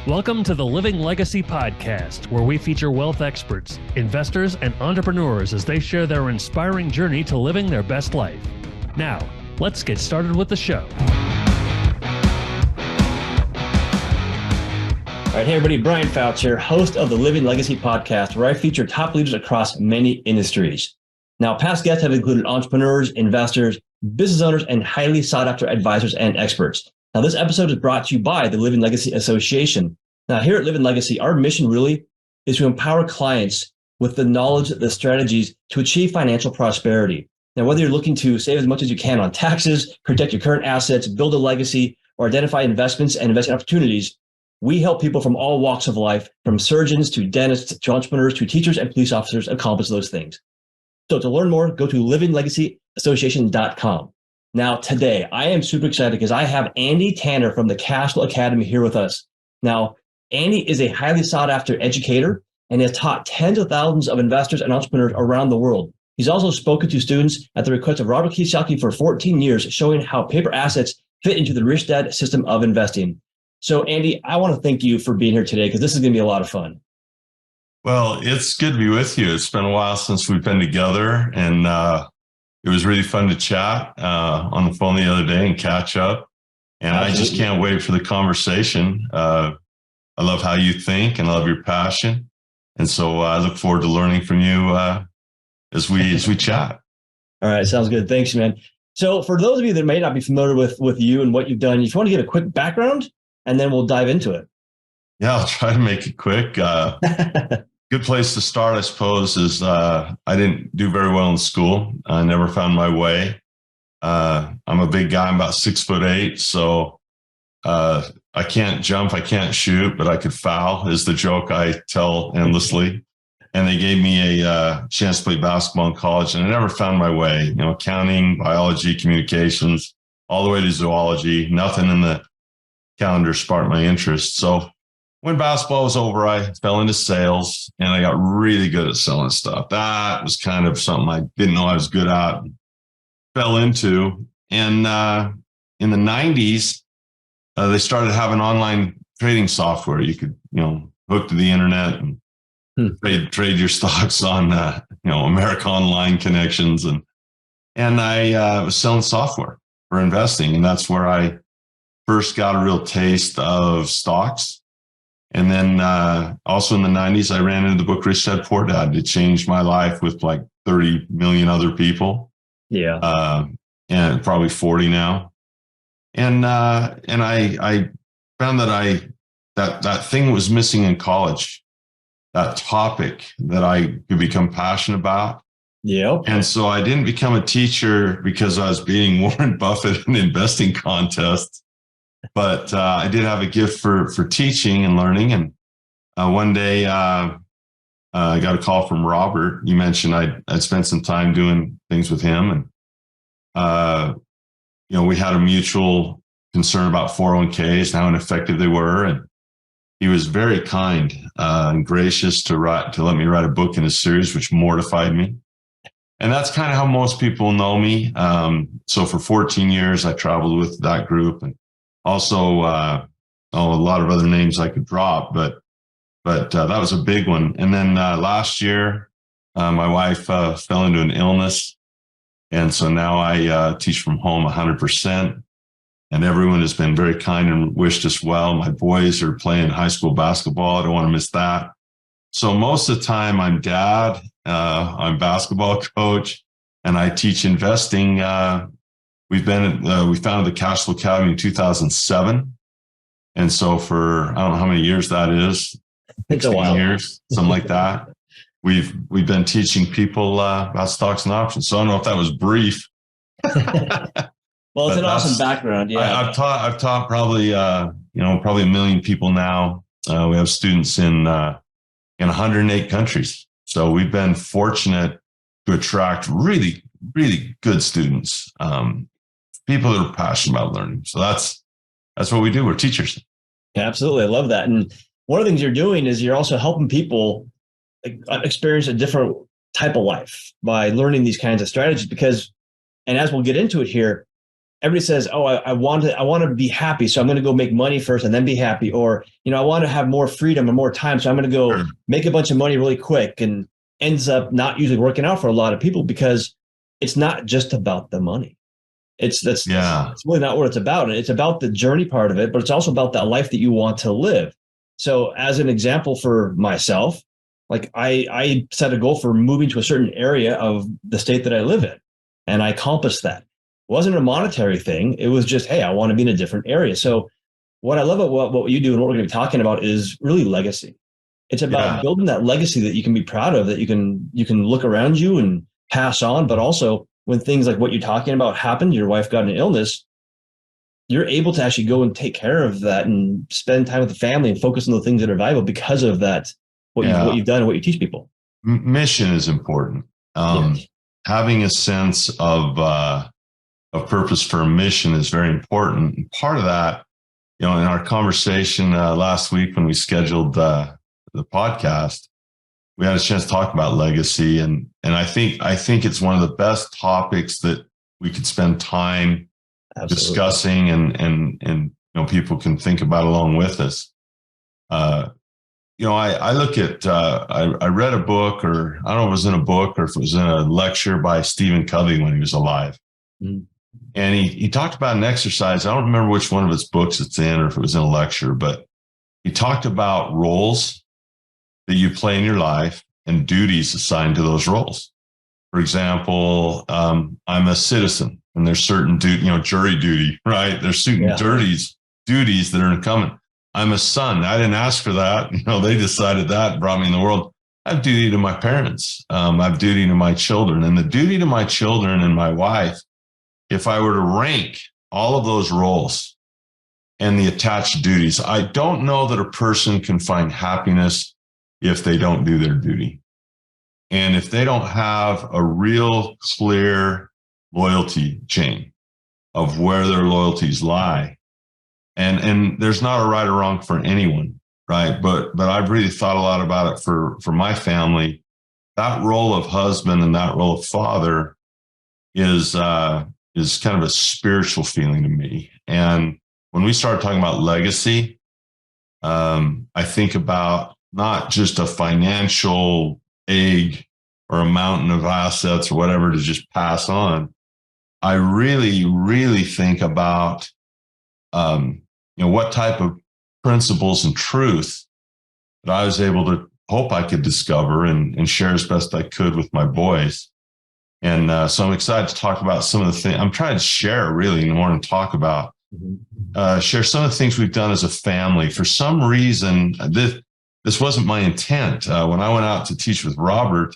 Welcome to the Living Legacy Podcast, where we feature wealth experts, investors, and entrepreneurs as they share their inspiring journey to living their best life. Now, let's get started with the show. All right, hey everybody, Brian Fouts here, host of the Living Legacy Podcast, where I feature top leaders across many industries. Now, past guests have included entrepreneurs, investors, business owners, and highly sought after advisors and experts. Now, this episode is brought to you by the Living Legacy Association. Now, here at Living Legacy, our mission really is to empower clients with the knowledge, the strategies to achieve financial prosperity. Now, whether you're looking to save as much as you can on taxes, protect your current assets, build a legacy, or identify investments and investment opportunities, we help people from all walks of life, from surgeons to dentists to entrepreneurs to teachers and police officers accomplish those things. So to learn more, go to livinglegacyassociation.com. Now, today, I am super excited because I have Andy Tanner from the Cashflow Academy here with us. Now, Andy is a highly sought after educator and has taught tens of thousands of investors and entrepreneurs around the world. He's also spoken to students at the request of Robert Kiyosaki for 14 years, showing how paper assets fit into the rich dad system of investing. So, Andy, I want to thank you for being here today because this is going to be a lot of fun. Well, it's good to be with you. It's been a while since we've been together, and it was really fun to chat on the phone the other day and catch up. And Absolutely. I just can't wait for the conversation. I love how you think and I love your passion. And so I look forward to learning from you as we chat. All right. Sounds good. Thanks, man. So for those of you that may not be familiar with you and what you've done, if you want to give a quick background and then we'll dive into it. Yeah, I'll try to make it quick. Good place to start, I suppose, is I didn't do very well in school. I never found my way. I'm a big guy. I'm about 6'8", so I can't jump, I can't shoot, but I could foul is the joke I tell endlessly. And they gave me a chance to play basketball in college, and I never found my way. You know, accounting, biology, communications, all the way to zoology. Nothing in the calendar sparked my interest. So when basketball was over, I fell into sales and I got really good at selling stuff. That was kind of something I didn't know I was good at, fell into. And in the 90s, they started having online trading software. You could, hook to the internet and trade your stocks on, America Online connections. And I was selling software for investing. And that's where I first got a real taste of stocks. And then also in the 90s, I ran into the book Rich Dad Poor Dad. It changed my life with like 30 million other people. Yeah. And probably 40 now. And I found that that thing was missing in college, that topic that I could become passionate about. Yeah. And so I didn't become a teacher because I was beating Warren Buffett in investing contests. But I did have a gift for teaching and learning. And one day I got a call from Robert. You mentioned I'd spent some time doing things with him. And, we had a mutual concern about 401ks and how ineffective they were. And he was very kind and gracious to let me write a book in a series, which mortified me. And that's kind of how most people know me. So for 14 years, I traveled with that group. And also, a lot of other names I could drop, but that was a big one. And then last year, my wife fell into an illness. And so now I teach from home 100%. And everyone has been very kind and wished us well. My boys are playing high school basketball. I don't want to miss that. So most of the time I'm dad, I'm basketball coach, and I teach investing. We founded the Cashflow Academy in 2007. And so for, I don't know how many years that is. It's a while. Years, something like that. We've been teaching people about stocks and options. So I don't know if that was brief. Well, it's an awesome background. Yeah. I've taught probably, probably a million people now. We have students in 108 countries. So we've been fortunate to attract really, really good students. People that are passionate about learning. So that's what we do. We're teachers. Yeah, absolutely. I love that. And one of the things you're doing is you're also helping people experience a different type of life by learning these kinds of strategies because, and as we'll get into it here, everybody says, oh, I want to be happy, so I'm going to go make money first and then be happy. Or, I want to have more freedom and more time, so I'm going to go make a bunch of money really quick, and ends up not usually working out for a lot of people because it's not just about the money. It's really not what it's about. It's about the journey part of it, but it's also about that life that you want to live. So as an example for myself, like I set a goal for moving to a certain area of the state that I live in, and I accomplished that. It wasn't a monetary thing. It was just, hey, I want to be in a different area. So what I love about what you do and what we're going to be talking about is really legacy. It's about building that legacy that you can be proud of, that you can look around you and pass on, but also when things like what you're talking about happened, your wife got an illness, you're able to actually go and take care of that and spend time with the family and focus on the things that are valuable because of that, what you've done and what you teach people. Mission is important. Having a sense of purpose for a mission is very important. And part of that, in our conversation last week when we scheduled the podcast, we had a chance to talk about legacy, and I think it's one of the best topics that we could spend time discussing, and people can think about along with us. I look at I read a book, or I don't know if it was in a book or if it was in a lecture by Stephen Covey when he was alive. And he talked about an exercise. I don't remember which one of his books it's in or if it was in a lecture, but he talked about roles that you play in your life and duties assigned to those roles. For example, I'm a citizen, and there's certain jury duty, right? There's certain duties that are incumbent. I'm a son. I didn't ask for that. They decided that, brought me in the world. I have duty to my parents. I have duty to my children, and the duty to my children and my wife, if I were to rank all of those roles and the attached duties, I don't know that a person can find happiness if they don't do their duty. And if they don't have a real clear loyalty chain of where their loyalties lie. And there's not a right or wrong for anyone, right? But I've really thought a lot about it for my family. That role of husband and that role of father is kind of a spiritual feeling to me. And when we started talking about legacy, I think about not just a financial egg or a mountain of assets or whatever to just pass on. I really, really think about, what type of principles and truth that I was able to hope I could discover and share as best I could with my boys. And so I'm excited to talk about some of the things I'm trying to share, really, and want to talk about, share some of the things we've done as a family. For some reason, this wasn't my intent. When I went out to teach with Robert,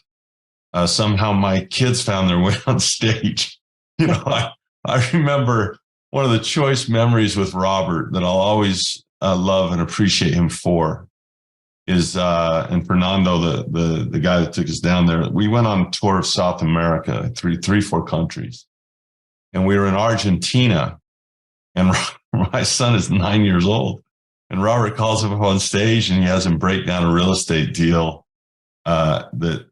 somehow my kids found their way on stage. I remember one of the choice memories with Robert that I'll always love and appreciate him for is, and Fernando, the guy that took us down there, we went on a tour of South America, four countries. And we were in Argentina, and my son is 9 years old. And Robert calls him up on stage and he has him break down a real estate deal that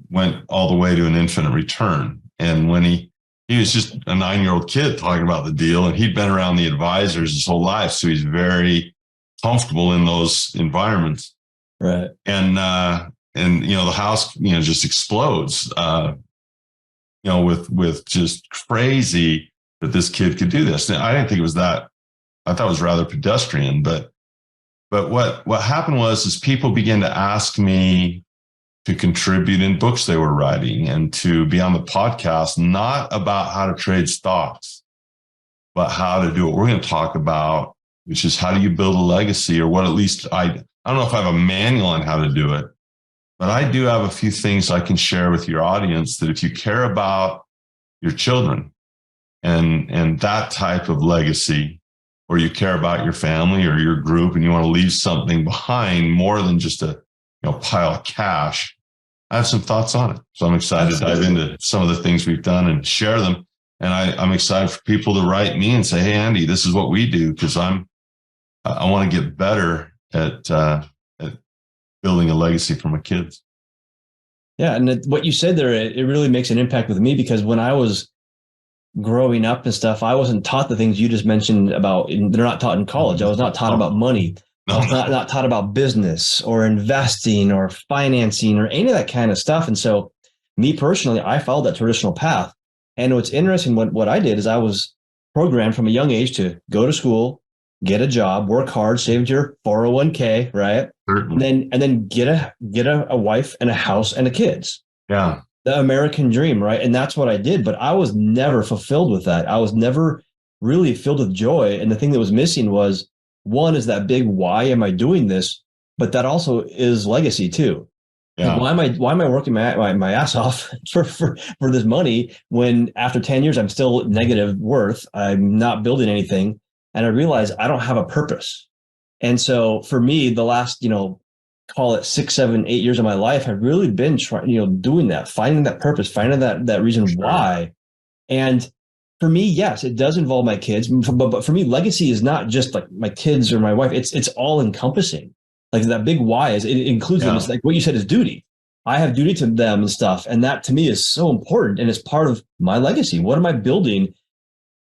went all the way to an infinite return. And when he was just a 9-year-old kid talking about the deal, and he'd been around the advisors his whole life, so he's very comfortable in those environments. Right. And the house just explodes. With just crazy that this kid could do this. Now, I didn't think it was that. I thought it was rather pedestrian, but what happened was people began to ask me to contribute in books they were writing and to be on the podcast, not about how to trade stocks, but how to do what we're going to talk about, which is how do you build a legacy, or what at least I don't know if I have a manual on how to do it, but I do have a few things I can share with your audience that if you care about your children and that type of legacy, or you care about your family or your group and you want to leave something behind more than just a pile of cash, I have some thoughts on it. So I'm excited to dive into some of the things we've done and share them. And I'm excited for people to write me and say, hey, Andy, this is what we do, because I want to get better at building a legacy for my kids. Yeah. And what you said there, it really makes an impact with me, because when I was growing up and stuff, I wasn't taught the things you just mentioned about. They're not taught in college. I was not taught about money. I was not taught about business or investing or financing or any of that kind of stuff. And so me personally, I followed that traditional path. And what's interesting, what I did is I was programmed from a young age to go to school, get a job, work hard, save your 401k, right? And then get a wife and a house and a kids. Yeah. The American dream, right? And that's what I did. But I was never fulfilled with that. I was never really filled with joy. And the thing that was missing was, one is that big why am I doing this? But that also is legacy too. Yeah. Like, why am I working my ass off for this money when after 10 years I'm still negative worth? I'm not building anything. And I realized I don't have a purpose. And so for me, the last, call it 6, 7, 8 years of my life, I've really been trying, doing that, finding that purpose, finding that reason why. And for me, yes, it does involve my kids, but for me, legacy is not just like my kids or my wife. It's all encompassing. Like that big why it includes them. It's like what you said is duty. I have duty to them and stuff. And that to me is so important. And it's part of my legacy. What am I building?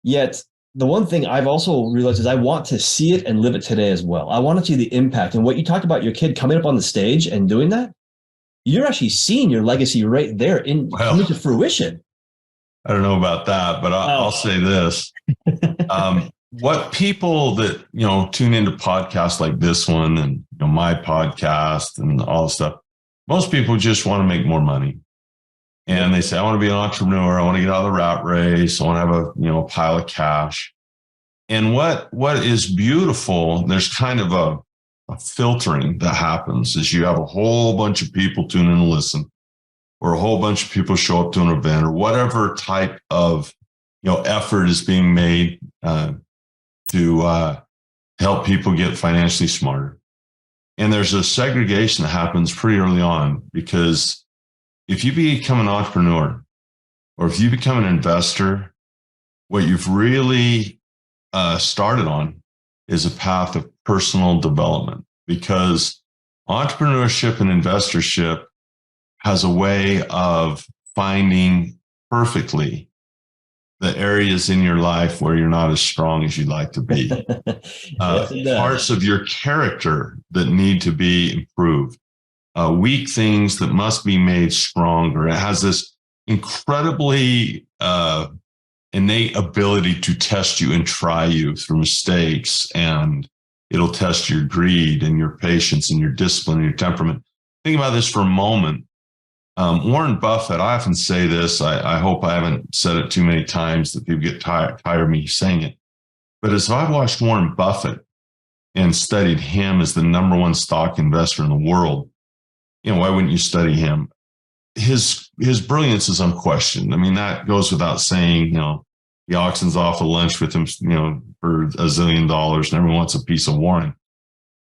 Yet the one thing I've also realized is I want to see it and live it today as well. I want to see the impact. And what you talked about, your kid coming up on the stage and doing that, you're actually seeing your legacy right there coming to fruition. I don't know about that, but I'll say this. What people that, tune into podcasts like this one and my podcast and all this stuff, most people just want to make more money. And they say, I want to be an entrepreneur. I want to get out of the rat race. I want to have a pile of cash. And what is beautiful, there's kind of a filtering that happens is you have a whole bunch of people tune in and listen, or a whole bunch of people show up to an event, or whatever type of effort is being made to help people get financially smarter. And there's a segregation that happens pretty early on, because if you become an entrepreneur or if you become an investor, what you've really started on is a path of personal development, because entrepreneurship and investorship has a way of finding perfectly the areas in your life where you're not as strong as you'd like to be. Parts of your character that need to be improved, weak things that must be made stronger. It has this incredibly innate ability to test you and try you through mistakes, and it'll test your greed and your patience and your discipline and your temperament. Think about this for a moment. Warren Buffett, I often say this, I hope I haven't said it too many times that people get tired of me saying it. But as I've watched Warren Buffett and studied him as the number one stock investor in the world, why wouldn't you study him? His brilliance is unquestioned. I mean, that goes without saying. He auctions off a lunch with him, for $1 zillion, and everyone wants a piece of Warren.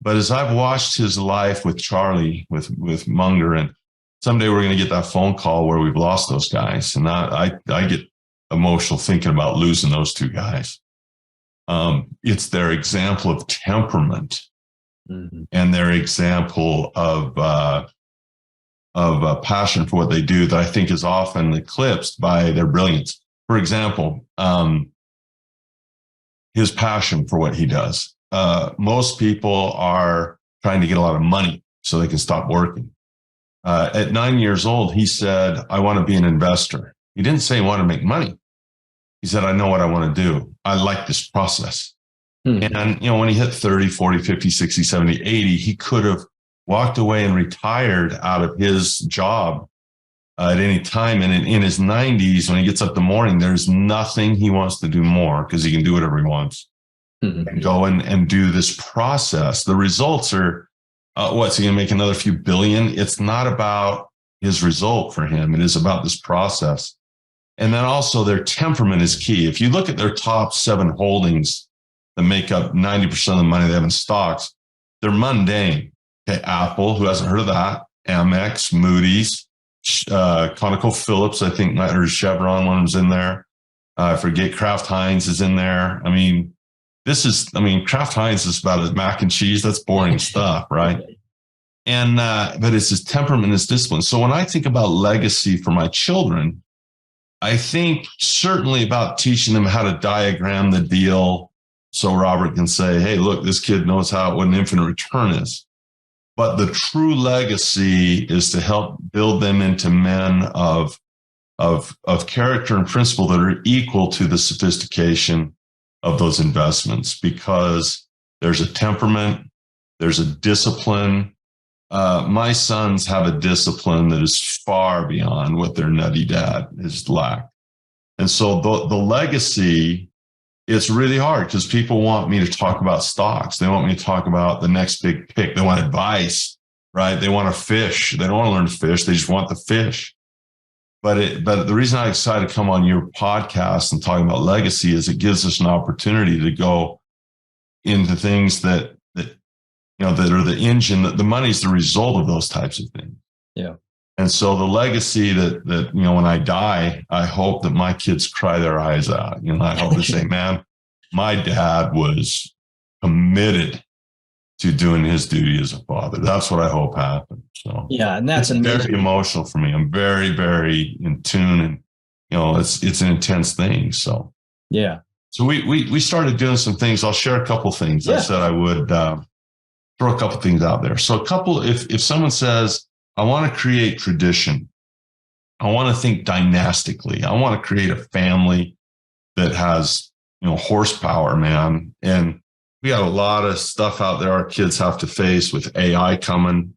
But as I've watched his life with Charlie, with Munger, and someday we're going to get that phone call where we've lost those guys. And I get emotional thinking about losing those two guys. It's their example of temperament, and their example of passion for what they do that I think is often eclipsed by their brilliance. For example, his passion for what he does. Most people are trying to get a lot of money so they can stop working. At 9 years old, he said, I want to be an investor. He didn't say he wanted to make money. He said, I know what I want to do. I like this process. And, when he hit 30, 40, 50, 60, 70, 80, he could have walked away and retired out of his job at any time. And in his 90s, when he gets up in the morning, there's nothing he wants to do more, because he can do whatever he wants. And go and do this process. The results are, what's he going to make another few billion? It's not about his result for him. It is about this process. And then also their temperament is key. If you look at their top 7 holdings that make up 90% of the money they have in stocks, they're mundane. Okay, Apple, who hasn't heard of that? Amex, Moody's, ConocoPhillips, I think, or Chevron, one was in there. I forget, Kraft Heinz is in there. I mean, Kraft Heinz is about mac and cheese. That's boring stuff, right? And but it's his temperament, his discipline. So when I think about legacy for my children, I think certainly about teaching them how to diagram the deal so Robert can say, hey, look, this kid knows what an infinite return is. But the true legacy is to help build them into men of character and principle that are equal to the sophistication of those investments, because there's a temperament, there's a discipline. My sons have a discipline that is far beyond what their nutty dad has lacked. And so the legacy, it's really hard because people want me to talk about stocks. They want me to talk about the next big pick. They want advice, right? They want to fish. They don't want to learn to fish. They just want the fish. But the reason I'm excited to come on your podcast and talk about legacy is it gives us an opportunity to go into things that are the engine, that the money's the result of those types of things. Yeah. And so the legacy that when I die, I hope that my kids cry their eyes out. I hope they say, man, my dad was committed to doing his duty as a father. That's what I hope happens. So yeah, and that's very emotional for me. I'm very, very in tune, and it's an intense thing. So yeah. So we started doing some things. I'll share a couple things. Yeah. I said I would throw a couple things out there. So if someone says, I want to create tradition, I want to think dynastically, I want to create a family that has horsepower, man. And we got a lot of stuff out there our kids have to face with AI coming,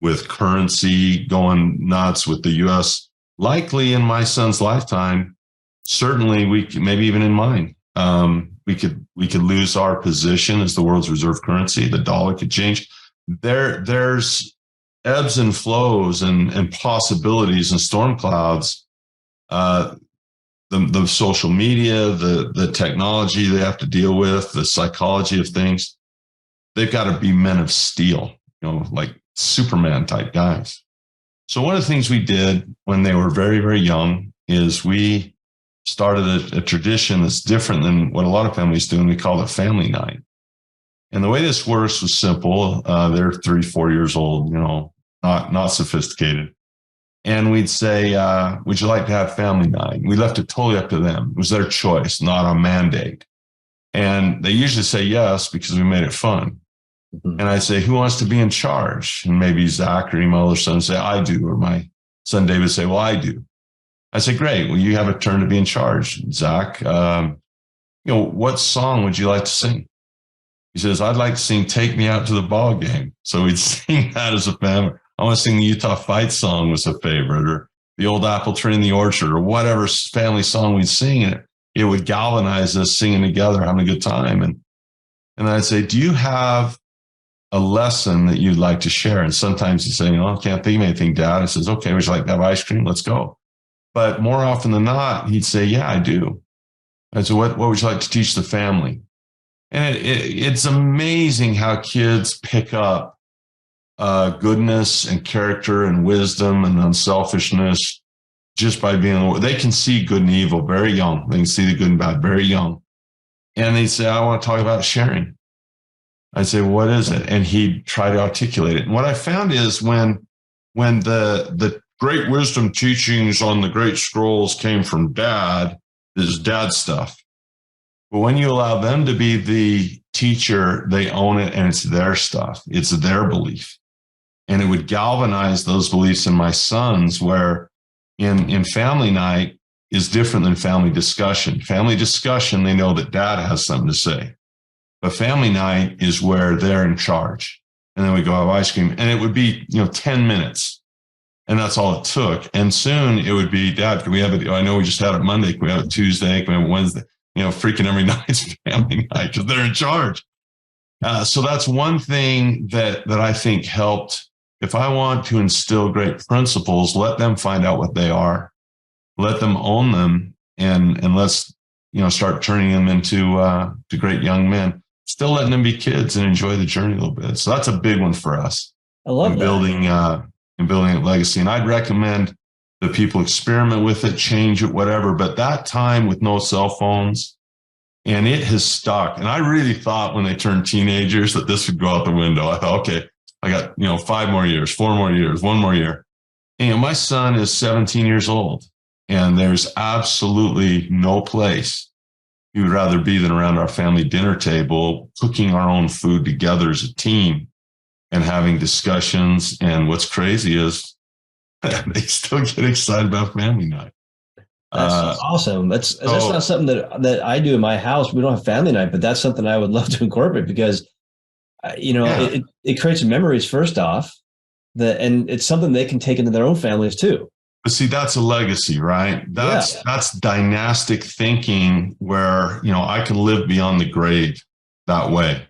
with currency going nuts, with the US likely in my son's lifetime. Certainly maybe even in mine. We could lose our position as the world's reserve currency. The dollar could change. There's ebbs and flows and possibilities and storm clouds. The social media, the technology they have to deal with, the psychology of things. They've got to be men of steel, like Superman type guys. So one of the things we did when they were very, very young is we started a tradition that's different than what a lot of families do, and we call it family night. And the way this works was simple. They're 3-4 years old, not sophisticated. And we'd say, would you like to have family night? We left it totally up to them. It was their choice, not a mandate. And they usually say yes because we made it fun. Mm-hmm. And I'd say, who wants to be in charge? And maybe Zach or my older son would say, I do. Or my son David would say, well, I do. I say, great. Well, you have a turn to be in charge. Zach, what song would you like to sing? He says, I'd like to sing Take Me Out to the Ball Game. So we'd sing that as a family. I want to sing the Utah Fight song was a favorite, or the Old Apple Tree in the Orchard, or whatever family song we'd sing. And it would galvanize us singing together, having a good time. And I'd say, do you have a lesson that you'd like to share? And sometimes he'd say, I can't think of anything, Dad. I says, okay, would you like to have ice cream? Let's go. But more often than not, he'd say, yeah, I do. I said, what would you like to teach the family? And it's amazing how kids pick up goodness and character and wisdom and unselfishness just by being. They can see good and evil very young. They can see the good and bad very young. And they say, I want to talk about sharing. I say, what is it? And he'd try to articulate it. And what I found is when the great wisdom teachings on the great scrolls came from Dad, this is Dad stuff. But when you allow them to be the teacher, they own it, and it's their stuff. It's their belief. And it would galvanize those beliefs in my sons, where in family night is different than family discussion. Family discussion, they know that Dad has something to say. But family night is where they're in charge. And then we go have ice cream. And it would be, 10 minutes. And that's all it took. And soon it would be, Dad, can we have it? I know we just had it Monday. Can we have it Tuesday? Can we have it Wednesday? Freaking every night's family night because they're in charge. So that's one thing that I think helped. If I want to instill great principles, let them find out what they are, let them own them, and let's start turning them into to great young men. Still letting them be kids and enjoy the journey a little bit. So that's a big one for us. I love that. Building a legacy. And I'd recommend that people experiment with it, change it, whatever. But that time with no cell phones, and it has stuck. And I really thought when they turned teenagers that this would go out the window. I thought, okay, I got 5 more years, 4 more years, 1 more year. And my son is 17 years old. And there's absolutely no place we would rather be than around our family dinner table, cooking our own food together as a team and having discussions. And what's crazy is they still get excited about family night. That's awesome. That's not something that I do in my house. We don't have family night, but that's something I would love to incorporate because, it creates memories first off, and it's something they can take into their own families too. But see, that's a legacy, right? That's dynastic thinking where, I can live beyond the grave that way.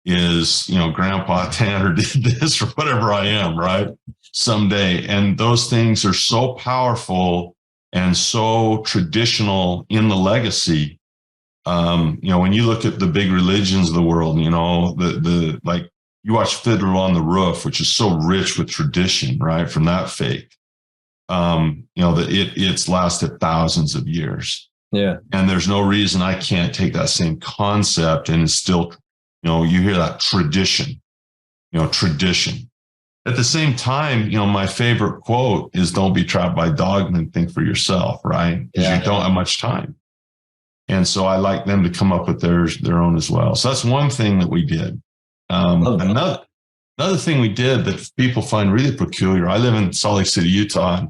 Is, Grandpa Tanner did this or whatever I am, right? Someday. And those things are so powerful and so traditional in the legacy. When you look at the big religions of the world, like you watch Fiddler on the Roof, which is so rich with tradition, right? From that faith. That it's lasted thousands of years. Yeah. And there's no reason I can't take that same concept and still, you hear that tradition. At the same time, my favorite quote is don't be trapped by dogma and think for yourself, right? Because you don't have much time. And so I like them to come up with their own as well. So that's one thing that we did. Another thing we did that people find really peculiar. I live in Salt Lake City, Utah.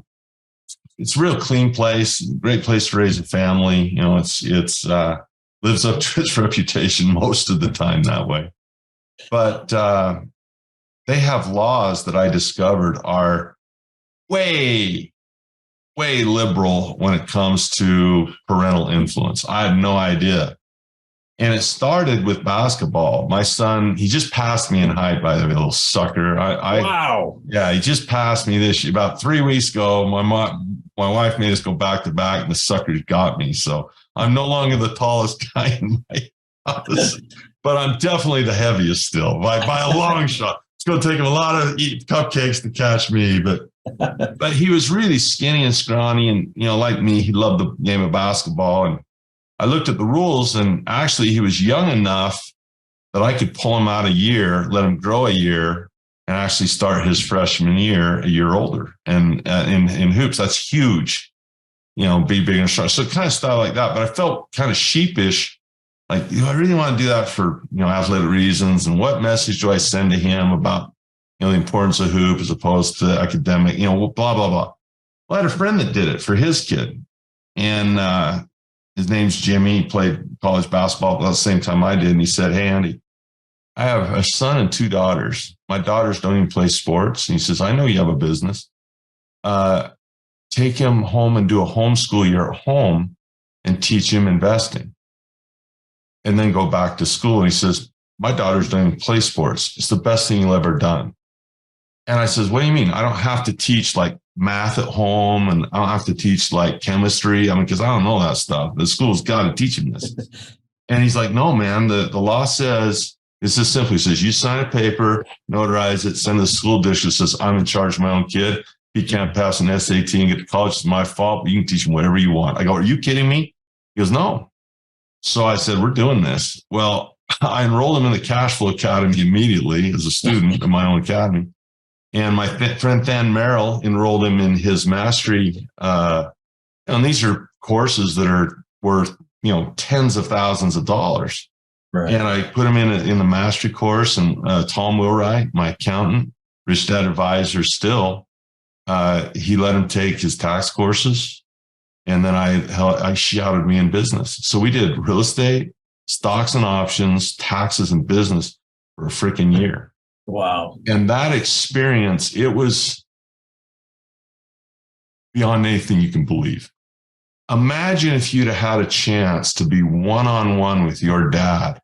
It's a real clean place, great place to raise a family. It's lives up to its reputation most of the time that way. But they have laws that I discovered are way, way liberal when it comes to parental influence. I had no idea. And it started with basketball. My son, he just passed me in height, by the way, little sucker. Wow. Yeah, he just passed me this year. About 3 weeks ago, my wife made us go back to back, and the suckers got me. So I'm no longer the tallest guy in my house, but I'm definitely the heaviest still by a long shot. It's going to take him a lot of cupcakes to catch me, but he was really skinny and scrawny, and like me, he loved the game of basketball. And I looked at the rules, and actually he was young enough that I could pull him out a year, let him grow a year, and actually start his freshman year a year older. And in hoops, that's huge, be big and strong. So kind of style like that. But I felt kind of sheepish, like, I really want to do that for, athletic reasons. And what message do I send to him about, the importance of hoop as opposed to academic, blah, blah, blah. Well, I had a friend that did it for his kid. And, his name's Jimmy. He played college basketball at the same time I did. And he said, "Hey, Andy, I have a son and 2 daughters. My daughters don't even play sports." And he says, "I know you have a business. Take him home and do a homeschool year at home and teach him investing. And then go back to school." And he says, "My daughters don't even play sports. It's the best thing you'll ever done." And I says, "What do you mean? I don't have to teach like math at home, and I don't have to teach like chemistry. Because I don't know that stuff. The school's got to teach him this." And he's like, "No, man, the law says," it's just simple. He says, "You sign a paper, notarize it, send to the school district, says I'm in charge of my own kid. He can't pass an SAT and get to college. It's my fault, but you can teach him whatever you want." I go, "Are you kidding me?" He goes, "No." So I said, "We're doing this." Well, I enrolled him in the Cashflow Academy immediately as a student in my own academy. And my friend Than Merrill enrolled him in his mastery. And these are courses that are worth, tens of thousands of dollars. Right. And I put him in the mastery course. And Tom Wilwright, my accountant, Rich Dad Advisor still, he let him take his tax courses. And then I shouted me in business. So we did real estate, stocks and options, taxes, and business for a freaking year. Wow. And that experience, it was beyond anything you can believe. Imagine if you'd have had a chance to be one-on-one with your dad,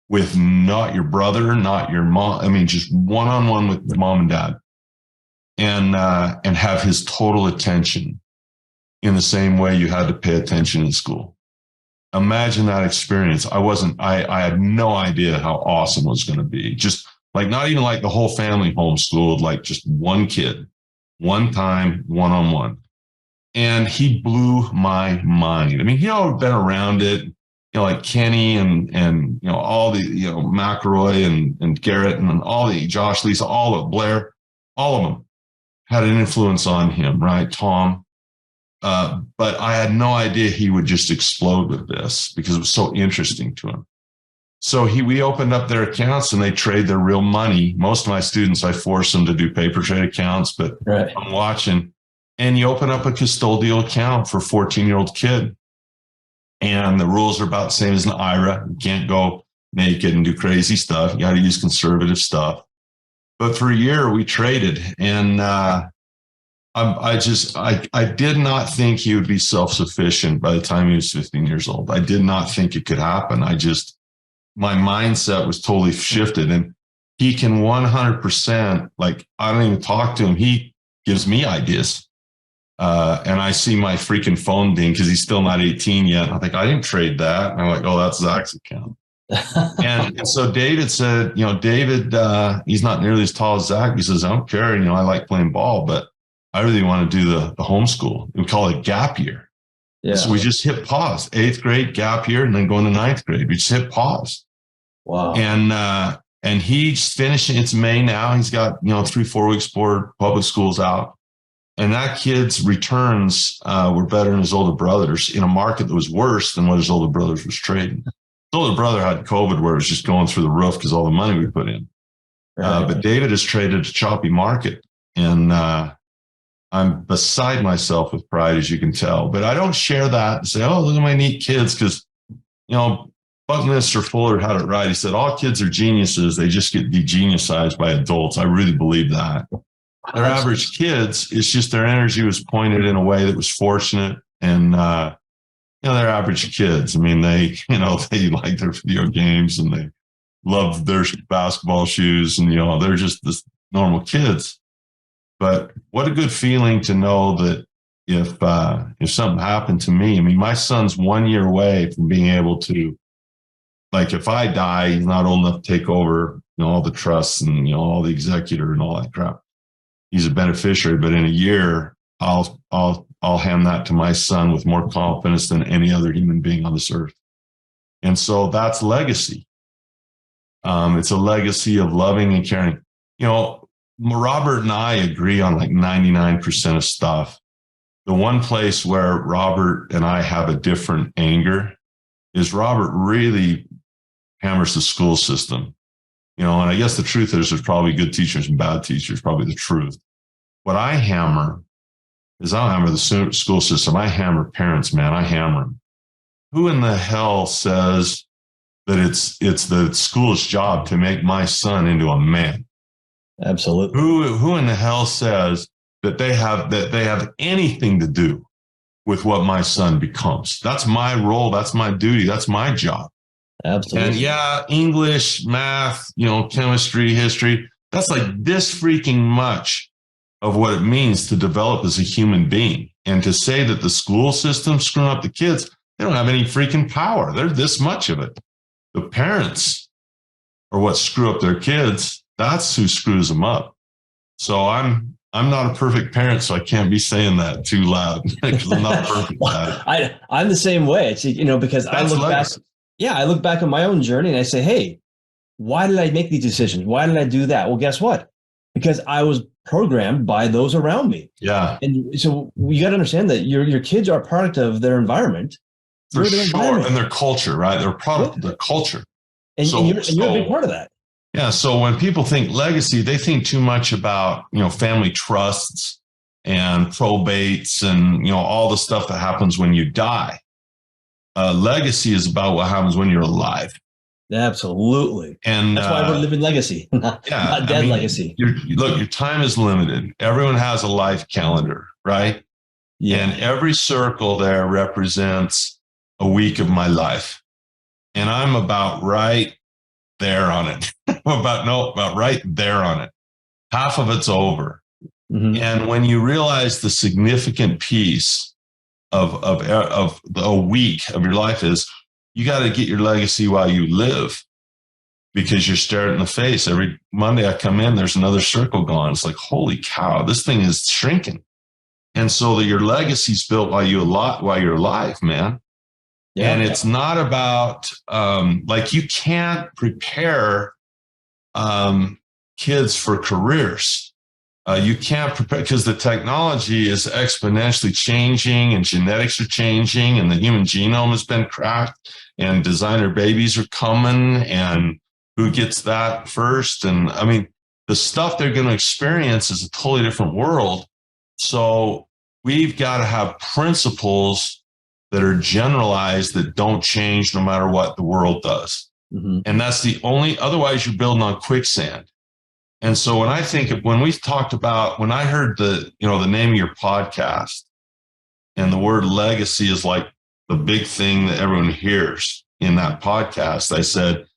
with not your brother, not your mom. Just one-on-one with mom and dad, and have his total attention in the same way you had to pay attention in school. Imagine that experience. I had no idea how awesome it was going to be. Just like, not even like the whole family homeschooled, like just one kid, one time, one-on-one. And he blew my mind. He all been around it, like Kenny and all the, McElroy and Garrett and all the Josh, Lisa, all of Blair, all of them had an influence on him, right? Tom. but I had no idea he would just explode with this because it was so interesting to him. So we opened up their accounts and they trade their real money. Most of my students, I force them to do paper trade accounts, but right. I'm watching. And you open up a custodial account for a 14-year-old kid. And the rules are about the same as an IRA. You can't go naked and do crazy stuff. You got to use conservative stuff. But for a year, we traded. And I did not think he would be self-sufficient by the time he was 15 years old. I did not think it could happen. My mindset was totally shifted, and he can 100%, like, I don't even talk to him. He gives me ideas. And I see my freaking phone ding because he's still not 18 yet. I think I didn't trade that. And I'm like, oh, that's Zach's account. and so David said, David, he's not nearly as tall as Zach. He says, I don't care. I like playing ball, but I really want to do the homeschool. We call it gap year. Yeah. So we just hit pause, 8th grade gap year, and then going to 9th grade. We just hit pause. Wow. And he's finishing. It's May now. He's got, 3-4 weeks for public schools out. And that kid's returns were better than his older brothers in a market that was worse than what his older brothers was trading. His older brother had COVID where it was just going through the roof because all the money we put in. Right. But David has traded a choppy market. And I'm beside myself with pride, as you can tell. But I don't share that and say, oh, look at my neat kids. Because, Buckminster Fuller had it right. He said, all kids are geniuses. They just get degeniusized by adults. I really believe that. They're average kids. It's just their energy was pointed in a way that was fortunate. And, they're average kids. I mean, they like their video games and they love their basketball shoes and, they're just this normal kids. But what a good feeling to know that if something happened to me, I mean, my son's 1 year away from being able to, like, if I die, he's not old enough to take over, all the trusts and, all the executor and all that crap. He's a beneficiary, but in a year, I'll hand that to my son with more confidence than any other human being on this earth. And so that's legacy. It's a legacy of loving and caring. Robert and I agree on like 99% of stuff. The one place where Robert and I have a different anger is Robert really hammers the school system. And I guess the truth is there's probably good teachers and bad teachers, probably the truth. What I hammer is I don't hammer the school system. I hammer parents, man. I hammer them. Who in the hell says that it's the school's job to make my son into a man? Absolutely. Who in the hell says that they have anything to do with what my son becomes? That's my role. That's my duty. That's my job. Absolutely. And yeah, English, math, chemistry, history, that's like this freaking much of what it means to develop as a human being. And to say that the school system's screwing up the kids, they don't have any freaking power. They're this much of it. The parents are what screw up their kids. That's who screws them up. So I'm not a perfect parent, so I can't be saying that too loud because I'm not perfect at it. I'm the same way. It's, because that's I look back on my own journey and I say, hey, why did I make these decisions? Why did I do that? Well, guess what? Because I was programmed by those around me. Yeah. And so you got to understand that your kids are a product of their environment. For sure. And their culture, right? They're a product of their culture. And you're a big part of that. Yeah. So when people think legacy, they think too much about, family trusts and probates and, all the stuff that happens when you die. Legacy is about what happens when you're alive. Absolutely. And that's why we're living legacy, not dead legacy. Your time is limited. Everyone has a life calendar, right? Yeah. And every circle there represents a week of my life. And I'm about right there on it. about right there on it. Half of it's over. Mm-hmm. And when you realize the significant piece of a week of your life is, you got to get your legacy while you live, because you're staring in the face. Every Monday I come in, there's another circle gone. It's like, holy cow, this thing is shrinking. And so that your legacy's built while you're alive, man. Yeah, and it's not about, you can't prepare kids for careers. You can't prepare because the technology is exponentially changing and genetics are changing and the human genome has been cracked and designer babies are coming and who gets that first. And I mean, the stuff they're going to experience is a totally different world. So we've got to have principles that are generalized that don't change no matter what the world does. Mm-hmm. And that's the only, otherwise you're building on quicksand. And so when I think of, when we talked about, when I heard the name of your podcast and the word legacy is like the big thing that everyone hears in that podcast, I said,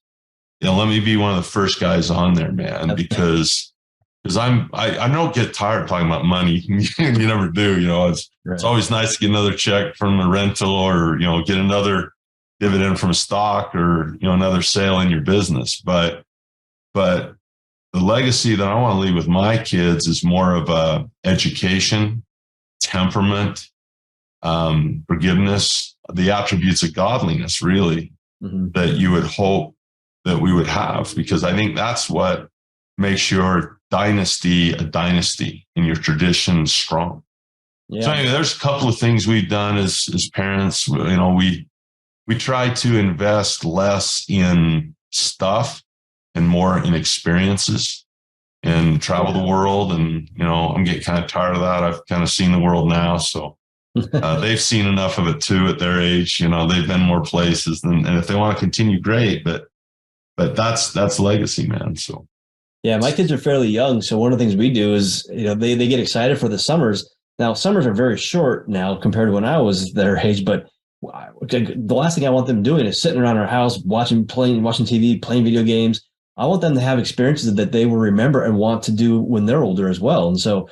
let me be one of the first guys on there, man, because I don't get tired talking about money. You never do, it's always nice to get another check from a rental or, get another dividend from a stock or, another sale in your business. But the legacy that I want to leave with my kids is more of a education, temperament, forgiveness, the attributes of godliness, really, that you would hope that we would have, because I think that's what makes your dynasty a dynasty and your tradition strong. Yeah. So anyway, there's a couple of things we've done as parents. We try to invest less in stuff and more in experiences and travel the world. And, I'm getting kind of tired of that. I've kind of seen the world now. So they've seen enough of it too at their age. They've been more places and if they want to continue, great. But that's legacy, man. So. Yeah, my kids are fairly young. So one of the things we do is, they get excited for the summers. Now, summers are very short now compared to when I was their age, but the last thing I want them doing is sitting around our house, watching TV, playing video games. I want them to have experiences that they will remember and want to do when they're older as well. And so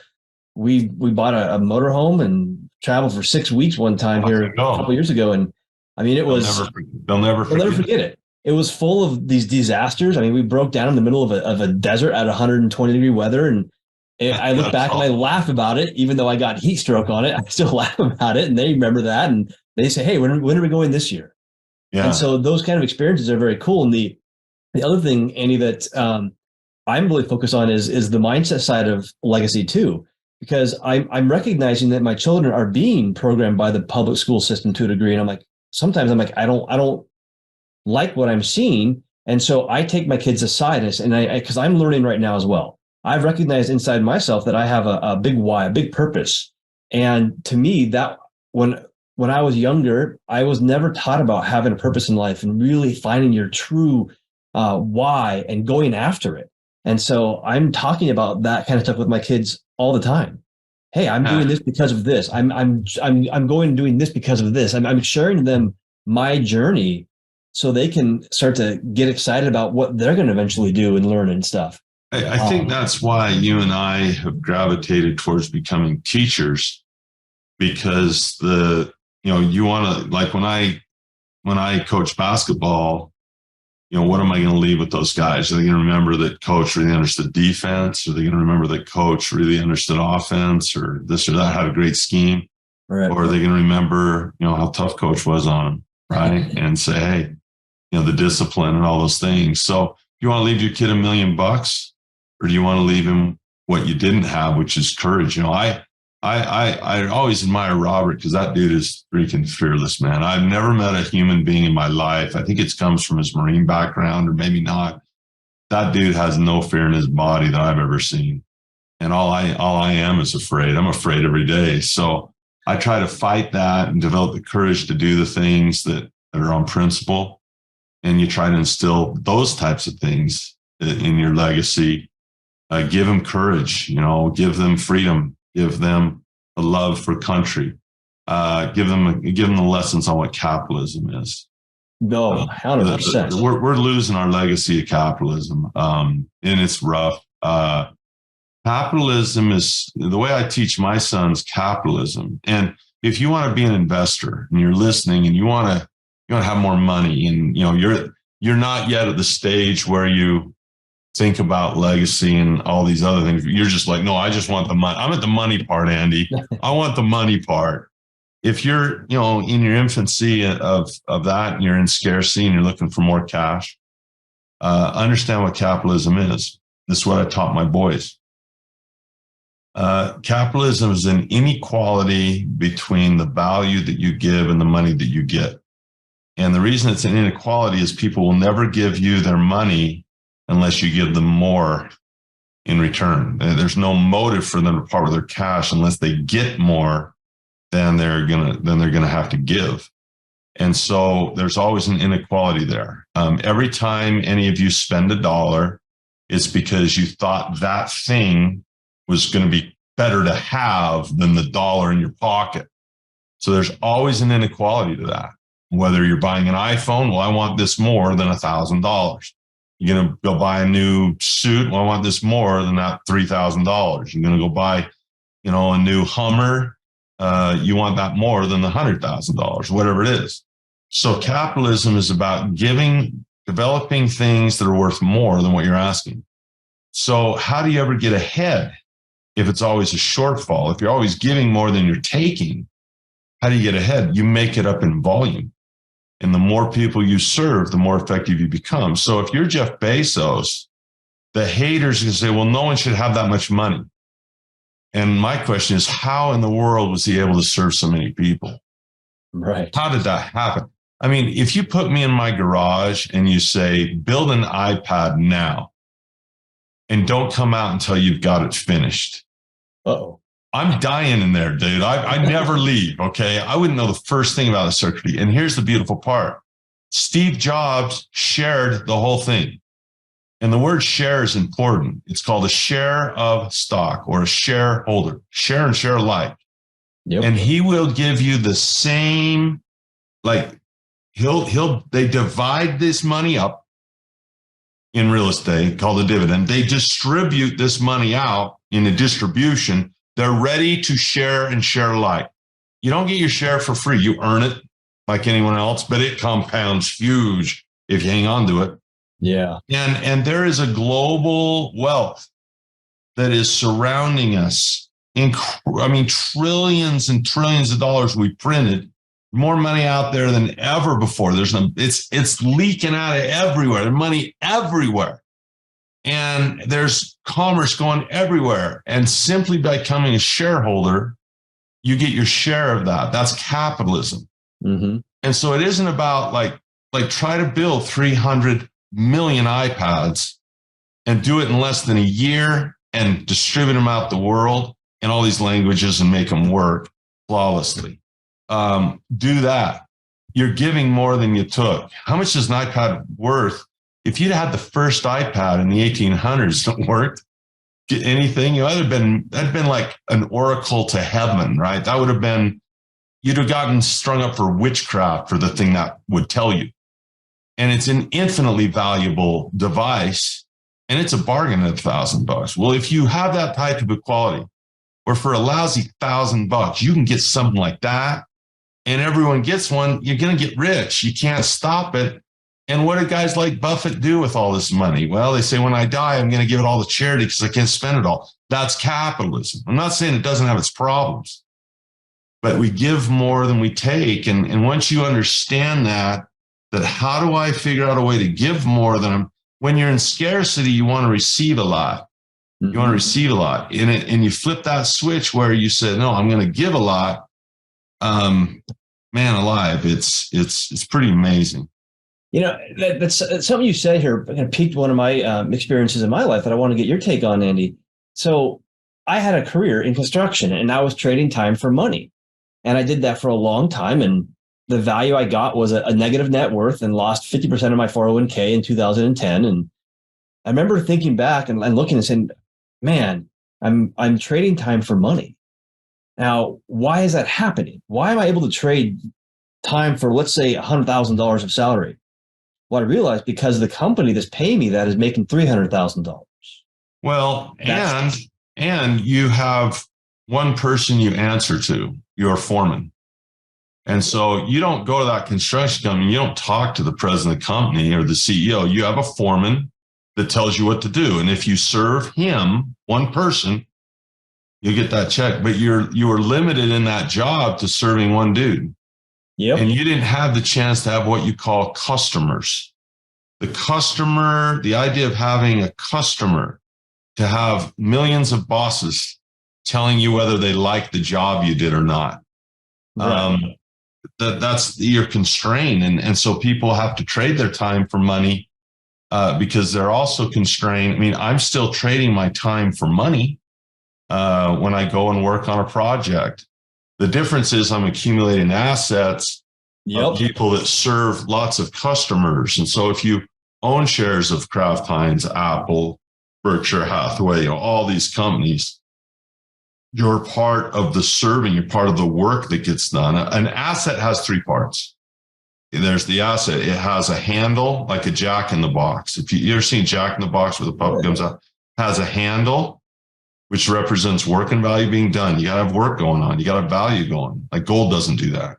we bought a motorhome and traveled for 6 weeks one time here a couple of years ago. And I mean, they'll never forget it. It was full of these disasters. I mean, we broke down in the middle of a desert at 120-degree weather. And I look back and I laugh about it, even though I got heat stroke on it. I still laugh about it. And they remember that. And they say, hey, when are we going this year? Yeah. And so those kind of experiences are very cool. And the other thing, Andy, that I'm really focused on is the mindset side of legacy too, because I'm recognizing that my children are being programmed by the public school system to a degree. And sometimes I'm like, I don't like what I'm seeing. And so I take my kids aside and because I'm learning right now as well. I've recognized inside myself that I have a big why, a big purpose. And to me, that when I was younger, I was never taught about having a purpose in life and really finding your true why and going after it. And so I'm talking about that kind of stuff with my kids all the time. Hey, I'm doing this because of this. I'm going and doing this because of this. I'm sharing them my journey so they can start to get excited about what they're going to eventually do and learn and stuff. I think that's why you and I have gravitated towards becoming teachers, because you want to, like when I coach basketball, what am I going to leave with those guys? Are they going to remember that coach really understood defense? Are they going to remember that coach really understood offense or this or that, had a great scheme? Right. Or are they going to remember, how tough coach was on them, right? And say, hey, the discipline and all those things. So you want to leave your kid $1 million, or do you want to leave him what you didn't have, which is courage? I always admire Robert because that dude is freaking fearless, man. I've never met a human being in my life. I think it comes from his Marine background, or maybe not. That dude has no fear in his body that I've ever seen. And all I am is afraid. I'm afraid every day. So I try to fight that and develop the courage to do the things that are on principle. And you try to instill those types of things in your legacy. Give them courage, give them freedom, give them a love for country, give them the lessons on what capitalism is. No, 100%. We're losing our legacy of capitalism, and it's rough. Capitalism is the way I teach my sons capitalism. And if you want to be an investor and you're listening and you want to have more money, and you're not yet at the stage where you think about legacy and all these other things. You're just like, no, I just want the money. I'm at the money part, Andy. I want the money part. If you're, in your infancy of that, and you're in scarcity and you're looking for more cash, understand what capitalism is. This is what I taught my boys. Capitalism is an inequality between the value that you give and the money that you get. And the reason it's an inequality is people will never give you their money unless you give them more in return. There's no motive for them to part with their cash unless they get more than they're gonna have to give. And so there's always an inequality there. Every time any of you spend $1, it's because you thought that thing was going to be better to have than the dollar in your pocket. So there's always an inequality to that. Whether you're buying an iPhone, well, I want this more than $1,000. You're going to go buy a new suit, well, I want this more than that $3,000. You're going to go buy, a new Hummer. You want that more than the $100,000, whatever it is. So capitalism is about developing things that are worth more than what you're asking. So how do you ever get ahead if it's always a shortfall? If you're always giving more than you're taking, how do you get ahead? You make it up in volume. And the more people you serve, the more effective you become. So if you're Jeff Bezos, the haters can say, well, no one should have that much money. And my question is, how in the world was he able to serve so many people? Right. How did that happen? I mean, if you put me in my garage and you say, build an iPad now and don't come out until you've got it finished. Uh-oh. I'm dying in there, dude. I never leave, okay? I wouldn't know the first thing about the circuitry. And here's the beautiful part. Steve Jobs shared the whole thing. And the word share is important. It's called a share of stock or a shareholder. Share and share alike. Yep. And he will give you the same, they divide this money up in real estate called a dividend. They distribute this money out in a distribution. They're ready to share and share alike. You don't get your share for free. You earn it like anyone else, but it compounds huge if you hang on to it. Yeah. And there is a global wealth that is surrounding us. Trillions and trillions of dollars we printed, more money out there than ever before. It's leaking out of everywhere. There's money everywhere. And there's commerce going everywhere. And simply by becoming a shareholder, you get your share of that. That's capitalism. Mm-hmm. And so it isn't about like try to build 300 million iPads and do it in less than a year and distribute them out the world in all these languages and make them work flawlessly. Do that. You're giving more than you took. How much is an iPad worth? If you'd had the first iPad in the 1800s that worked, get anything, that'd been like an oracle to heaven, right? That would have been, you'd have gotten strung up for witchcraft for the thing that would tell you. And it's an infinitely valuable device, and it's a bargain at $1,000. Well, if you have that type of equality, or for a lousy $1,000, you can get something like that, and everyone gets one, you're going to get rich. You can't stop it. And what do guys like Buffett do with all this money? Well, they say, when I die, I'm going to give it all to charity because I can't spend it all. That's capitalism. I'm not saying it doesn't have its problems, but we give more than we take. And once you understand that how do I figure out a way to give more than when you're in scarcity, you want to receive a lot. Mm-hmm. You want to receive a lot in it. And you flip that switch where you said, no, I'm going to give a lot. Man alive. It's pretty amazing. That's something you said here kind of piqued one of my experiences in my life that I want to get your take on, Andy. So I had a career in construction and I was trading time for money. And I did that for a long time. And the value I got was a negative net worth and lost 50% of my 401k in 2010. And I remember thinking back and looking and saying, man, I'm trading time for money. Now, why is that happening? Why am I able to trade time for, let's say, $100,000 of salary? Well, I realized because the company that's paying me that is making $300,000. Well, and you have one person you answer to, your foreman. And so you don't go to that construction company, you don't talk to the president of the company or the CEO. You have a foreman that tells you what to do. And if you serve him, one person, you get that check. But you are limited in that job to serving one dude. Yep. And you didn't have the chance to have what you call customers. The idea of having a customer, to have millions of bosses telling you whether they like the job you did or not. Right. That's you're constrained. And so people have to trade their time for money because they're also constrained. I mean, I'm still trading my time for money when I go and work on a project. The difference is I'm accumulating assets of people that serve lots of customers. And so if you own shares of Kraft Heinz, Apple, Berkshire Hathaway, all these companies, you're part of the serving, you're part of the work that gets done. An asset has three parts. There's the asset. It has a handle, like a Jack in the Box. If you ever seen Jack in the Box where the puppet comes out, has a handle, which represents work and value being done. You got to have work going on. You got to have value going. Like gold doesn't do that.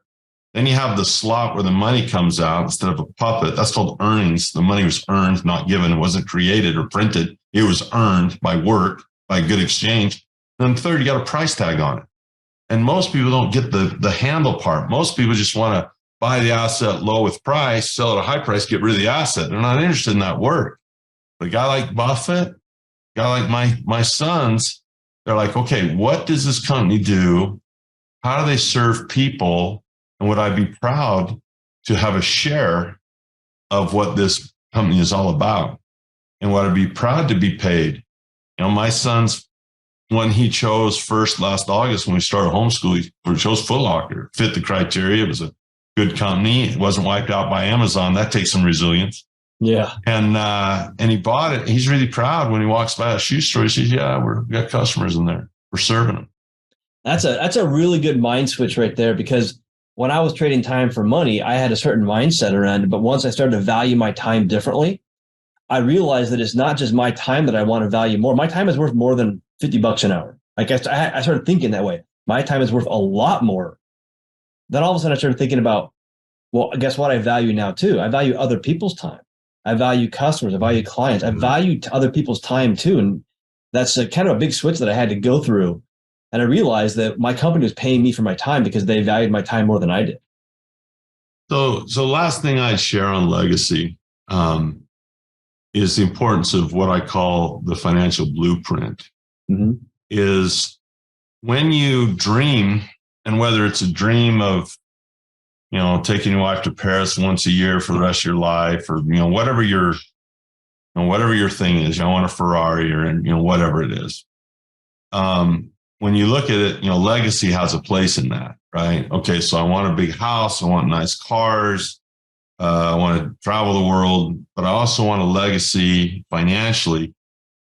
Then you have the slot where the money comes out instead of a puppet. That's called earnings. The money was earned, not given. It wasn't created or printed. It was earned by work, by good exchange. Then third, you got a price tag on it. And most people don't get the handle part. Most people just want to buy the asset low with price, sell it at a high price, get rid of the asset. They're not interested in that work. But a guy like Buffett, a guy like my sons, they're like, okay, what does this company do? How do they serve people? And would I be proud to have a share of what this company is all about? And would I be proud to be paid? My son's, when he chose first last August, when we started homeschool, he chose Foot Locker, fit the criteria. It was a good company. It wasn't wiped out by Amazon. That takes some resilience. Yeah. And he bought it. He's really proud when he walks by a shoe store. He says, yeah, we got customers in there. We're serving them. That's a really good mind switch right there, because when I was trading time for money, I had a certain mindset around it. But once I started to value my time differently, I realized that it's not just my time that I want to value more. My time is worth more than $50 an hour. I guess I started thinking that way. My time is worth a lot more. Then all of a sudden I started thinking about, well, guess what I value now too? I value other people's time. I value customers. I value clients. I value other people's time too. And that's kind of a big switch that I had to go through. And I realized that my company was paying me for my time because they valued my time more than I did. So last thing I'd share on legacy is the importance of what I call the financial blueprint. Mm-hmm. Is when you dream, and whether it's a dream of, taking your wife to Paris once a year for the rest of your life, or, whatever your thing is, I want a Ferrari, or, whatever it is. When you look at it, legacy has a place in that, right? Okay, so I want a big house. I want nice cars. I want to travel the world, but I also want a legacy financially.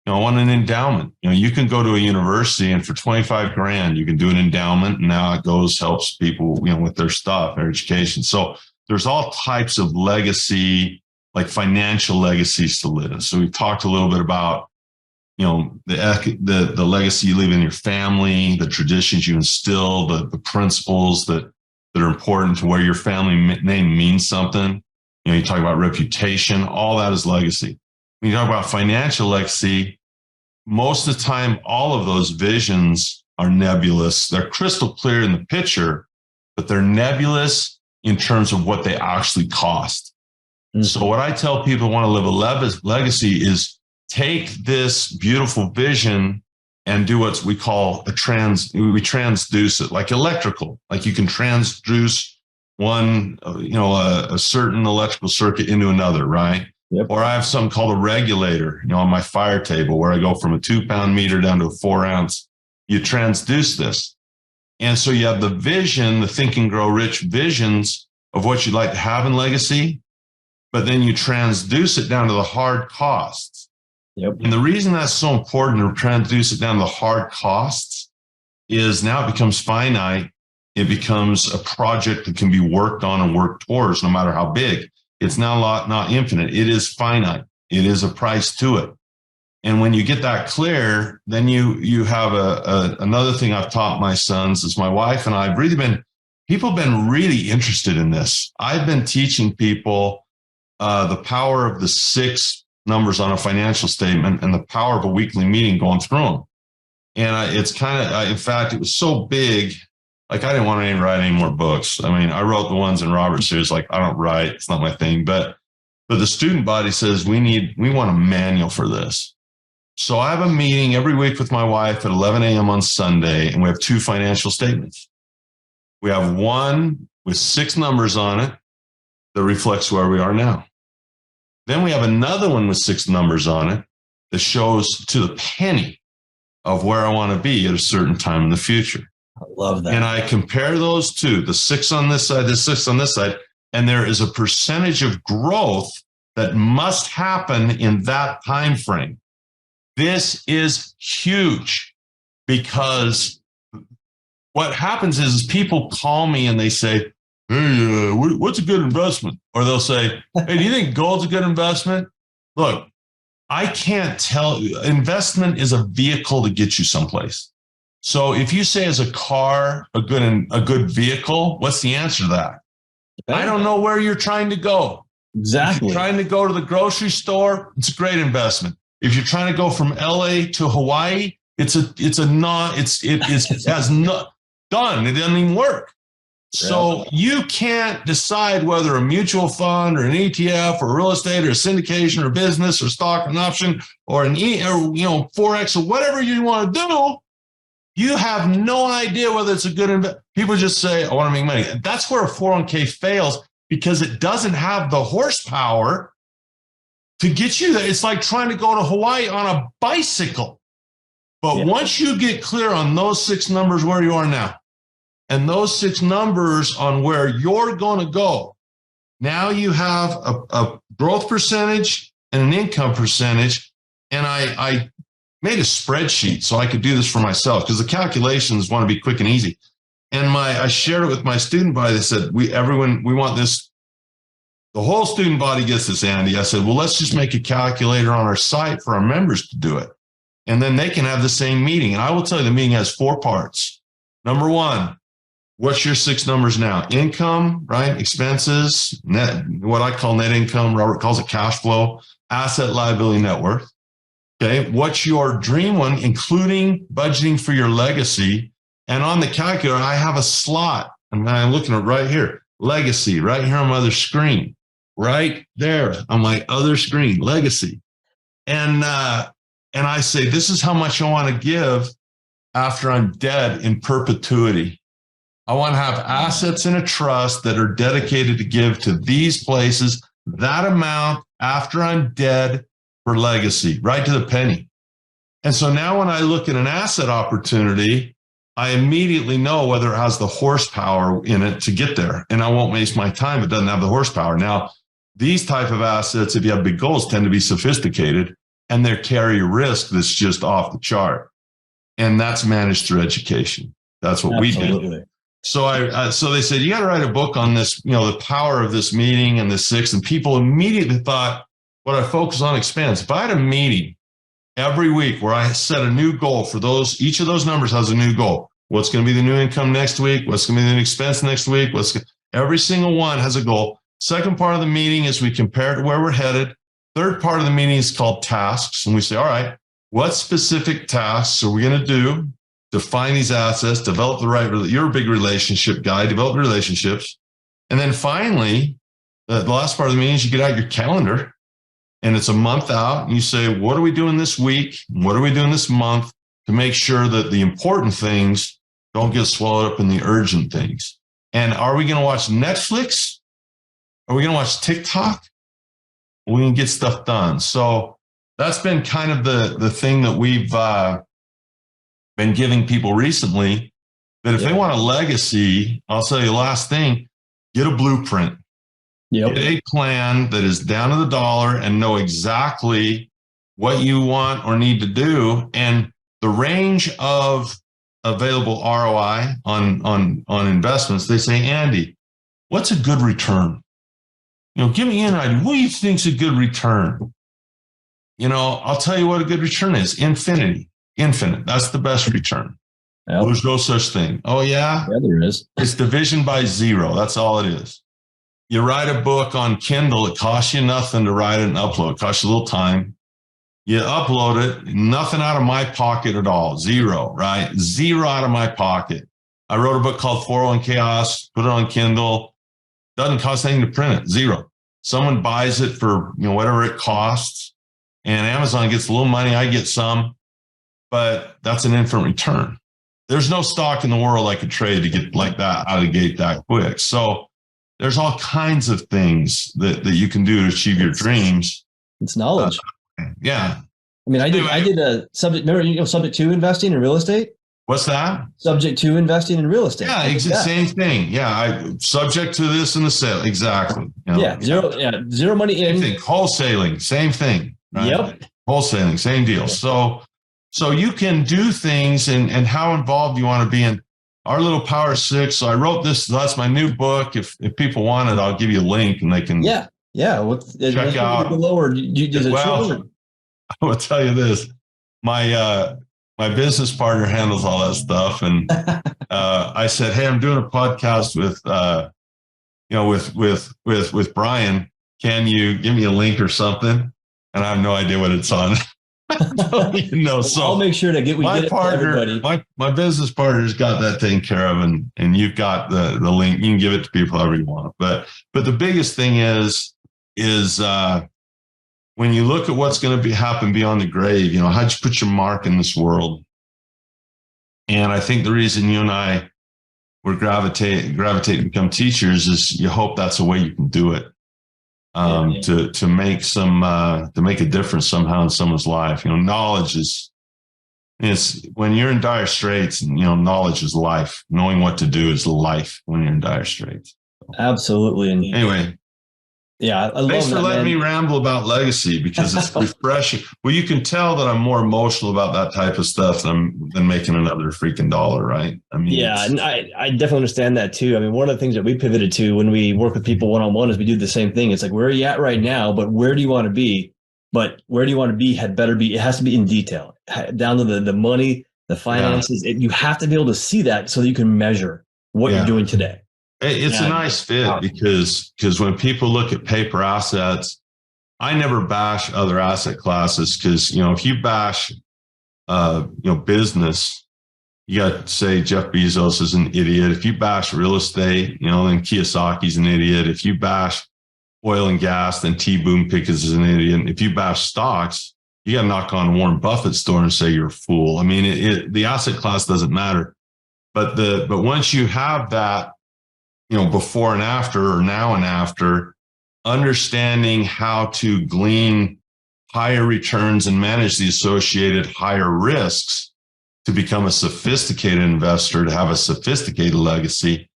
I want an endowment. You can go to a university and for 25 grand, you can do an endowment. And now it helps people, with their stuff, their education. So there's all types of legacy, like financial legacies to live. So we've talked a little bit about, the legacy you leave in your family, the traditions you instill, the principles that are important to where your family name means something. You talk about reputation, all that is legacy. When you talk about financial legacy, most of the time, all of those visions are nebulous. They're crystal clear in the picture, but they're nebulous in terms of what they actually cost. Mm-hmm. So what I tell people who want to live a legacy is take this beautiful vision and do what we call we transduce it, like electrical, like you can transduce one, a certain electrical circuit into another, right? Yep. Or I have something called a regulator, on my fire table, where I go from a 2-pound meter down to a 4-ounce. You transduce this. And so you have the vision, the Think and Grow Rich visions of what you'd like to have in legacy, but then you transduce it down to the hard costs. Yep. And the reason that's so important to transduce it down to the hard costs is now it becomes finite. It becomes a project that can be worked on and worked towards, no matter how big. It's now not infinite. It is finite. It is a price to it. And when you get that clear, then you have another thing I've taught my sons is my wife and I have people have been really interested in this. I've been teaching people the power of the 6 numbers on a financial statement and the power of a weekly meeting going through them. And it's kind of, in fact, it was so big. Like I didn't want to write any more books. I mean, I wrote the ones in Robert's series. Like I don't write; it's not my thing. But the student body says we want a manual for this. So I have a meeting every week with my wife at 11 a.m. on Sunday, and we have 2 financial statements. We have one with 6 numbers on it that reflects where we are now. Then we have another one with 6 numbers on it that shows to the penny of where I want to be at a certain time in the future. I love that. And I compare those two, the 6 on this side, the 6 on this side, and there is a percentage of growth that must happen in that time frame. This is huge, because what happens is people call me and they say, hey, what's a good investment? Or they'll say, hey, do you think gold's a good investment? Look, I can't tell. Investment is a vehicle to get you someplace. So if you say as a car, a good vehicle, what's the answer to that? I don't know where you're trying to go. Exactly. If you're trying to go to the grocery store, it's a great investment. If you're trying to go from LA to Hawaii, it has not done. It doesn't even work. So you can't decide whether a mutual fund or an ETF or real estate or a syndication or business or stock or an option or an Forex or whatever you want to do. You have no idea whether it's a good investment. People just say, I want to make money. That's where a 401k fails, because it doesn't have the horsepower to get you there. It's like trying to go to Hawaii on a bicycle. But once you get clear on those 6 numbers where you are now, and those 6 numbers on where you're going to go, now you have a growth percentage and an income percentage. And I made a spreadsheet so I could do this for myself, because the calculations want to be quick and easy. And I shared it with my student body. They said, we want this. The whole student body gets this, Andy. I said, well, let's just make a calculator on our site for our members to do it. And then they can have the same meeting. And I will tell you, the meeting has 4 parts. Number 1, what's your 6 numbers now? Income, right? Expenses, net, what I call net income. Robert calls it cash flow, asset, liability, net worth. Okay. What's your dream one, including budgeting for your legacy? And on the calculator, I have a slot. And I'm looking at right here, legacy, right here on my other screen, right there on my other screen, legacy. And I say, this is how much I want to give after I'm dead in perpetuity. I want to have assets in a trust that are dedicated to give to these places that amount after I'm dead for legacy, right to the penny. And so now when I look at an asset opportunity, I immediately know whether it has the horsepower in it to get there. And I won't waste my time if it doesn't have the horsepower. Now, these type of assets, if you have big goals, tend to be sophisticated, and they carry a risk that's just off the chart. And that's managed through education. That's what we do. So so they said, you got to write a book on this, the power of this meeting and the 6. And people immediately thought, what I focus on expense. If I had a meeting every week where I set a new goal for those, each of those numbers has a new goal. What's going to be the new income next week? What's going to be the new expense next week? Every single one has a goal. Second part of the meeting is we compare it to where we're headed. Third part of the meeting is called tasks. And we say, all right, what specific tasks are we going to do to find these assets, develop you're a big relationship guy, develop relationships. And then finally, the last part of the meeting is you get out your calendar, and it's a month out, and you say, what are we doing this week? What are we doing this month to make sure that the important things don't get swallowed up in the urgent things? And are we going to watch Netflix? Are we going to watch TikTok? We can get stuff done. So that's been kind of the thing that we've been giving people recently, that if they want a legacy, I'll tell you the last thing, get a blueprint. Get a plan that is down to the dollar and know exactly what you want or need to do. And the range of available ROI on investments, they say, Andy, what's a good return? Give me an idea. What do you think's a good return? I'll tell you what a good return is. Infinity. Infinite. That's the best return. Yep. There's no such thing. Oh, yeah? Yeah, there is. It's division by 0. That's all it is. You write a book on Kindle, it costs you nothing to write it and upload. It costs you a little time. You upload it, nothing out of my pocket at all. 0, right? 0 out of my pocket. I wrote a book called 401 Chaos, put it on Kindle. Doesn't cost anything to print it. 0. Someone buys it for whatever it costs. and Amazon gets a little money, I get some, but that's an infinite return. There's no stock in the world I could trade to get like that out of the gate that quick. So there's all kinds of things that you can do to achieve your dreams. It's knowledge. Yeah. I mean, I did a subject, remember, subject to investing in real estate? What's that? Subject to investing in real estate. Yeah, it's the same thing. Yeah, subject to this and the sale. Exactly. Zero money in. Same thing. Wholesaling, same thing. Right? Yep. Wholesaling, same deal. So you can do things, and how involved you want to be in our little Power Six. So I wrote this. That's my new book. If people want it, I'll give you a link, and they can. Yeah. Check out. Below, or I will tell you this. My business partner handles all that stuff, and I said, "Hey, I'm doing a podcast with Brian. Can you give me a link or something?" And I have no idea what it's on. So I'll make sure to get it to everybody. My business partner's got that taken care of, and you've got the link. You can give it to people however you want. But the biggest thing is when you look at what's going to happen beyond the grave, how'd you put your mark in this world? And I think the reason you and I were gravitate to become teachers is you hope that's a way you can do it. To make a difference somehow in someone's life. Knowledge it's when you're in dire straits, and knowledge is life. Knowing what to do is life when you're in dire straits. Absolutely. And anyway, yeah, I love thanks for letting me man. ramble about legacy, because it's refreshing. Well, you can tell that I'm more emotional about that type of stuff than making another freaking dollar, right? I mean, yeah, and I definitely understand that too. I mean, one of the things that we pivoted to when we work with people one-on-one is we do the same thing. It's like, where are you at right now? But where do you want to be? But where do you want to be it has to be in detail, down to the money, the finances. You have to be able to see that so that you can measure what you're doing today. It's a nice fit because when people look at paper assets, I never bash other asset classes, because, if you bash, business, you got to say Jeff Bezos is an idiot. If you bash real estate, then Kiyosaki's an idiot. If you bash oil and gas, then T. Boone Pickens is an idiot. If you bash stocks, you got to knock on Warren Buffett's door and say you're a fool. I mean, the asset class doesn't matter, but once you have that, before and after, or now and after, understanding how to glean higher returns and manage the associated higher risks to become a sophisticated investor, to have a sophisticated legacy,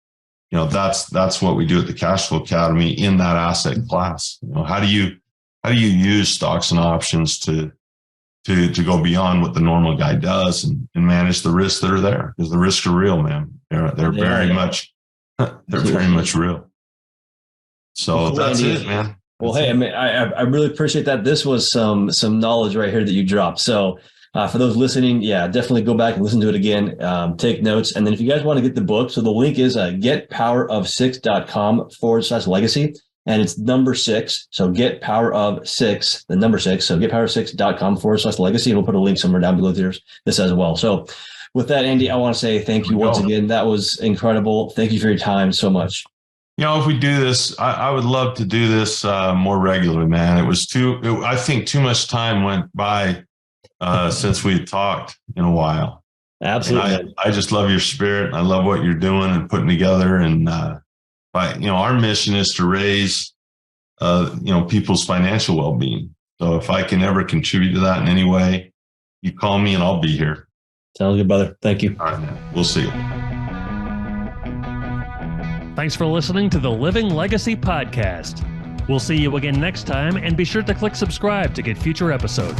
that's what we do at the Cashflow Academy in that asset class. How do you use stocks and options to go beyond what the normal guy does and manage the risks that are there? Because the risks are real, man. They're very much. They're very much real. So that's it, man. Well, hey, I mean, I really appreciate that. This was some knowledge right here that you dropped. So for those listening, definitely go back and listen to it again. Take notes. And then if you guys want to get the book, so the link is getpowerof6.com/legacy. And it's number 6. So get power of 6, the number 6. So getpowerof6.com/legacy. And we'll put a link somewhere down below this as well. So with that, Andy, I want to say thank you once again. That was incredible. Thank you for your time so much. If we do this, I would love to do this more regularly, man. I think too much time went by since we talked in a while. Absolutely. I just love your spirit. I love what you're doing and putting together. And our mission is to raise people's financial well-being. So if I can ever contribute to that in any way, you call me and I'll be here. Sounds good, brother. Thank you. All right, man. We'll see you. Thanks for listening to the Living Legacy Podcast. We'll see you again next time, and be sure to click subscribe to get future episodes.